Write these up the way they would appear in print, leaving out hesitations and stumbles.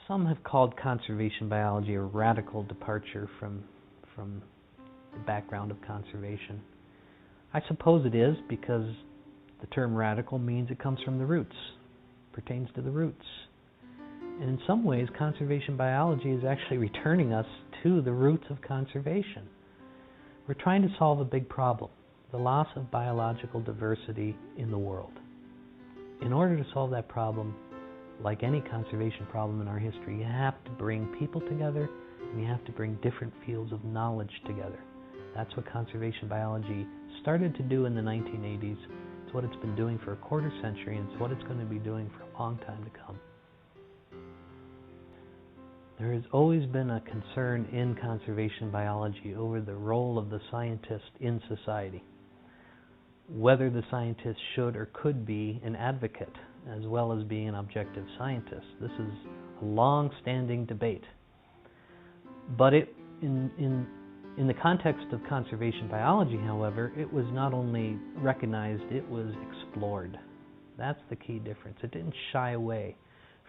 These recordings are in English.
Some have called conservation biology a radical departure from the background of conservation. I suppose it is, because the term radical means it comes from the roots, pertains to the roots. And in some ways, conservation biology is actually returning us to the roots of conservation. We're trying to solve a big problem, the loss of biological diversity in the world. In order to solve that problem, like any conservation problem in our history, you have to bring people together, and you have to bring different fields of knowledge together. That's what conservation biology started to do in the 1980s. It's what it's been doing for a quarter century, and it's what it's going to be doing for a long time to come. There has always been a concern in conservation biology over the role of the scientist in society, whether the scientist should or could be an advocate as well as being an objective scientist. This is a long-standing debate. But in the context of conservation biology, however, it was not only recognized, it was explored. That's the key difference. It didn't shy away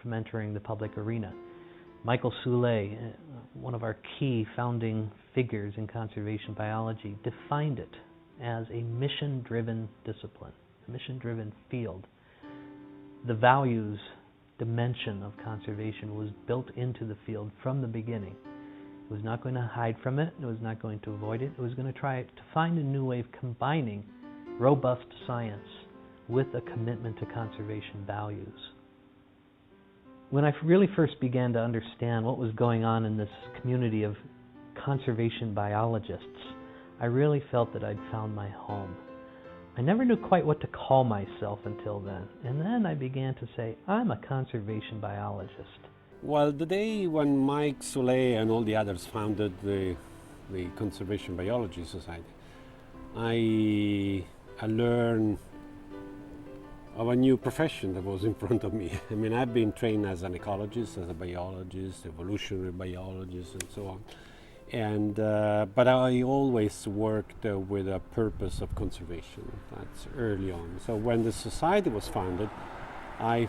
from entering the public arena. Michael Soule, one of our key founding figures in conservation biology, defined it as a mission-driven discipline, a mission-driven field. The values dimension of conservation was built into the field from the beginning. It was not going to hide from it. It was not going to avoid it. It was going to try to find a new way of combining robust science with a commitment to conservation values. When I really first began to understand what was going on in this community of conservation biologists, I really felt that I'd found my home. I never knew quite what to call myself until then, and then I began to say, I'm a conservation biologist. Well, the day when Mike Soule and all the others founded the Conservation Biology Society, I learned of a new profession that was in front of me. I mean, I've been trained as an ecologist, as a biologist, evolutionary biologist, and so on. And but I always worked with a purpose of conservation. That's early on. So when the society was founded, I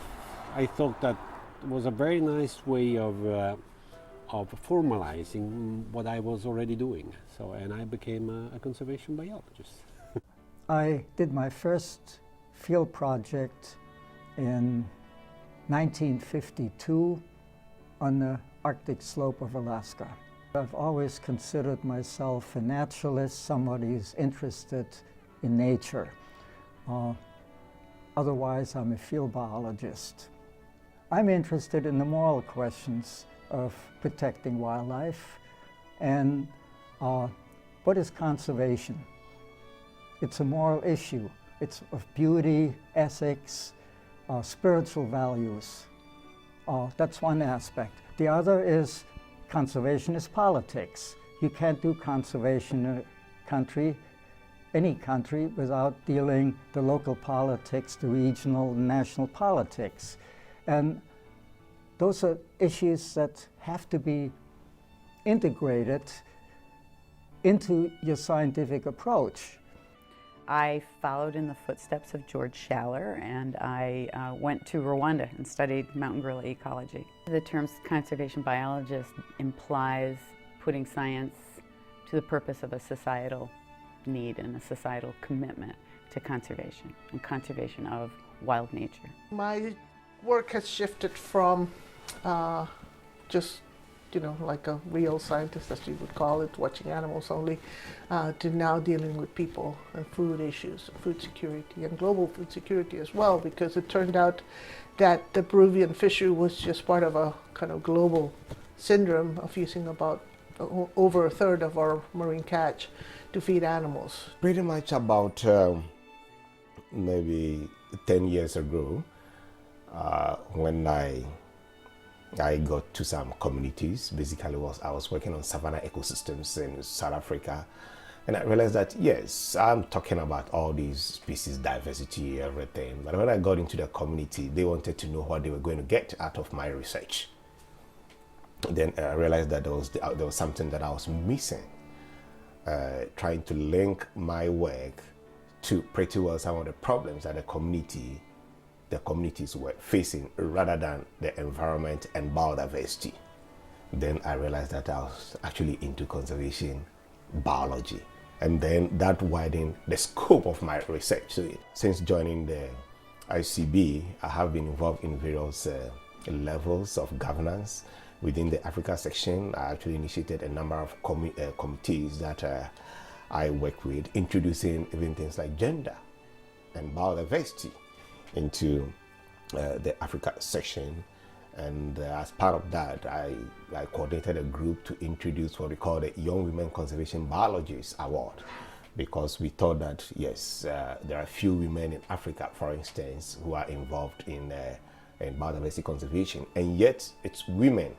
thought that it was a very nice way of formalizing what I was already doing. So, and I became a conservation biologist. I did my first field project in 1952 on the Arctic slope of Alaska. I've always considered myself a naturalist, somebody who's interested in nature. Otherwise, I'm a field biologist. I'm interested in the moral questions of protecting wildlife and what is conservation? It's a moral issue. It's of beauty, ethics, spiritual values. That's one aspect. The other is conservation is politics. You can't do conservation in a country, any country, without dealing the local politics, the regional, national politics. And those are issues that have to be integrated into your scientific approach. I followed in the footsteps of George Schaller, and I went to Rwanda and studied mountain gorilla ecology. The term conservation biologist implies putting science to the purpose of a societal need and a societal commitment to conservation and conservation of wild nature. My work has shifted from just like a real scientist, as you would call it, watching animals only, to now dealing with people and food issues, food security, and global food security as well, because it turned out that the Peruvian fishery was just part of a kind of global syndrome of using about over a third of our marine catch to feed animals. Pretty much about maybe 10 years ago, when I got to some communities. Basically, I was working on savanna ecosystems in South Africa, and I realized that yes, I'm talking about all these species diversity, everything. But when I got into the community, they wanted to know what they were going to get out of my research. Then I realized that there was something that I was missing. Trying to link my work to pretty well some of the problems that the the communities were facing rather than the environment and biodiversity. Then I realized that I was actually into conservation biology. And then that widened the scope of my research. So since joining the SCB, I have been involved in various levels of governance. Within the Africa section, I actually initiated a number of committees that I work with, introducing even things like gender and biodiversity into the Africa section. And as part of that, I coordinated a group to introduce what we call the Young Women Conservation Biologists Award, because we thought that, yes, there are few women in Africa, for instance, who are involved in biodiversity conservation, and yet it's women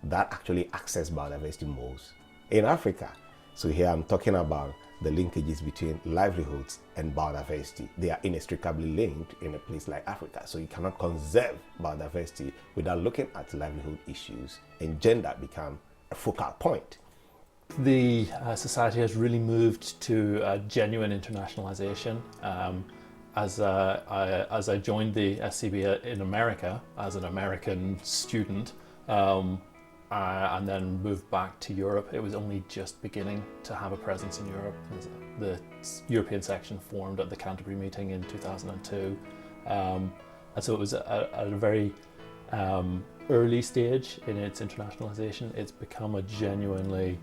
that actually access biodiversity most in Africa. So here I'm talking about the linkages between livelihoods and biodiversity. They are inextricably linked in a place like Africa. So you cannot conserve biodiversity without looking at livelihood issues, and gender become a focal point. The society has really moved to genuine internationalization. As I joined the SCB in America as an American student, and then moved back to Europe, it was only just beginning to have a presence in Europe. The European section formed at the Canterbury meeting in 2002. And so it was at a very early stage in its internationalization. It's become a genuinely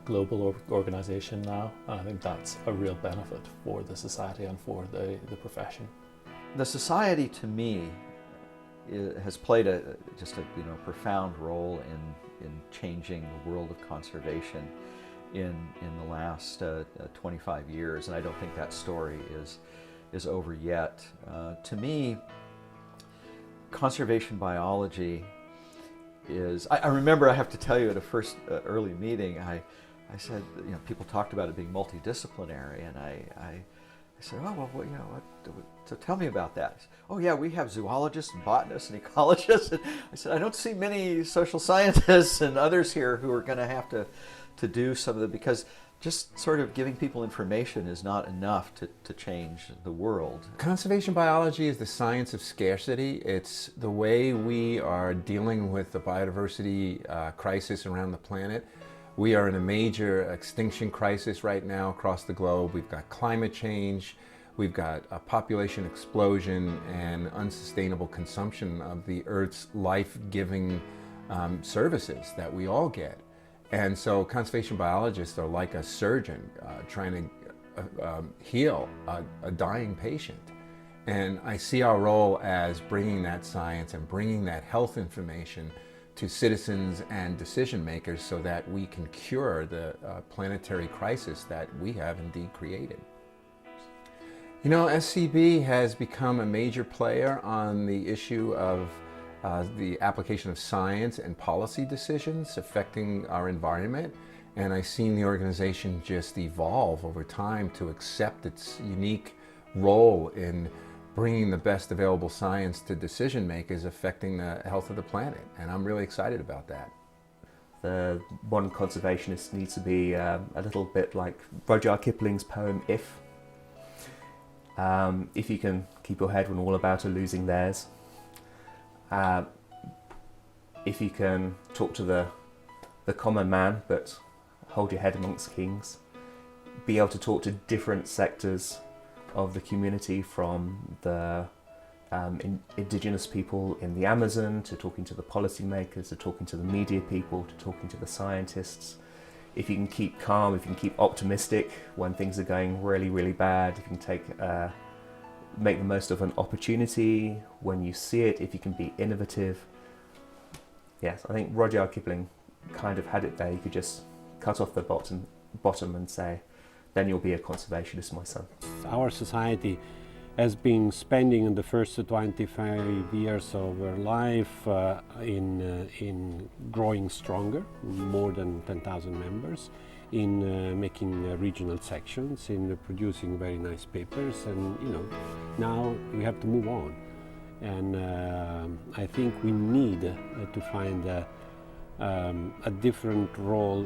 global organization now, and I think that's a real benefit for the society and for the profession. The society, to me, has played a profound role in changing the world of conservation in the last 25 years, and I don't think that story is over yet. To me, conservation biology is, I remember, I have to tell you, at a first early meeting, I said, people talked about it being multidisciplinary, and I said, oh, well, so tell me about that. Said, oh yeah, we have zoologists and botanists and ecologists. And I said, I don't see many social scientists and others here who are going to have to do some of it, because just sort of giving people information is not enough to change the world. Conservation biology is the science of scarcity. It's the way we are dealing with the biodiversity crisis around the planet. We are in a major extinction crisis right now across the globe. We've got climate change, we've got a population explosion and unsustainable consumption of the Earth's life-giving services that we all get. And so conservation biologists are like a surgeon trying to heal a dying patient. And I see our role as bringing that science and bringing that health information to citizens and decision makers so that we can cure the planetary crisis that we have indeed created. You know, SCB has become a major player on the issue of the application of science and policy decisions affecting our environment. And I've seen the organization just evolve over time to accept its unique role in bringing the best available science to decision makers affecting the health of the planet. And I'm really excited about that. The modern conservationist needs to be a little bit like Rudyard Kipling's poem, If. If you can keep your head when all about are losing theirs. If you can talk to the common man, but hold your head amongst kings. Be able to talk to different sectors of the community, from the indigenous people in the Amazon, to talking to the policymakers, to talking to the media people, to talking to the scientists. If you can keep calm, if you can keep optimistic when things are going really, really bad, if you can make the most of an opportunity when you see it, if you can be innovative. Yes, I think Rudyard Kipling kind of had it there. You could just cut off the bottom and say, then you'll be a conservationist, my son. Our society has been spending in the first 25 years of our life in growing stronger, more than 10,000 members, in making regional sections, in producing very nice papers, and now we have to move on. And I think we need to find a different role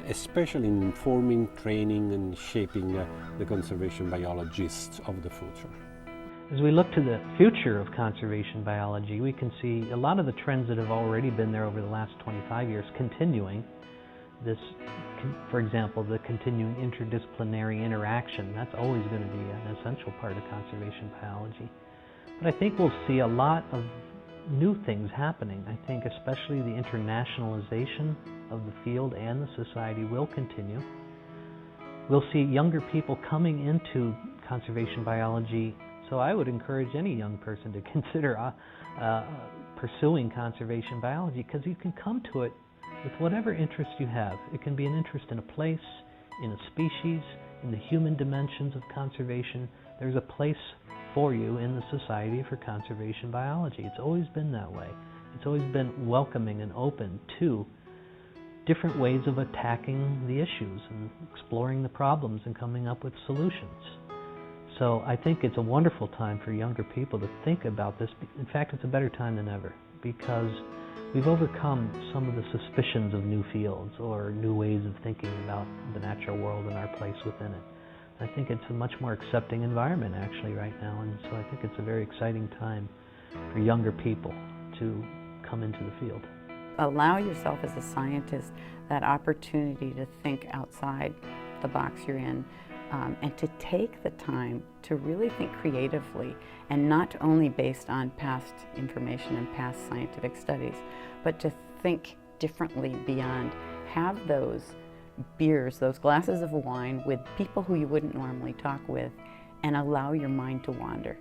especially in informing, training and shaping the conservation biologists of the future. As we look to the future of conservation biology, we can see a lot of the trends that have already been there over the last 25 years continuing. This, for example, the continuing interdisciplinary interaction, that's always going to be an essential part of conservation biology. But I think we'll see a lot of new things happening. I think especially the internationalization of the field and the society will continue. We'll see younger people coming into conservation biology, so I would encourage any young person to consider pursuing conservation biology, because you can come to it with whatever interest you have. It can be an interest in a place, in a species, in the human dimensions of conservation. There's a place for you in the Society for Conservation Biology. It's always been that way. It's always been welcoming and open to different ways of attacking the issues and exploring the problems and coming up with solutions. So I think it's a wonderful time for younger people to think about this. In fact, it's a better time than ever, because we've overcome some of the suspicions of new fields or new ways of thinking about the natural world and our place within it. I think it's a much more accepting environment actually right now, and so I think it's a very exciting time for younger people to come into the field. Allow yourself as a scientist that opportunity to think outside the box you're in, and to take the time to really think creatively, and not only based on past information and past scientific studies, but to think differently beyond. Have those beers, those glasses of wine with people who you wouldn't normally talk with, and allow your mind to wander.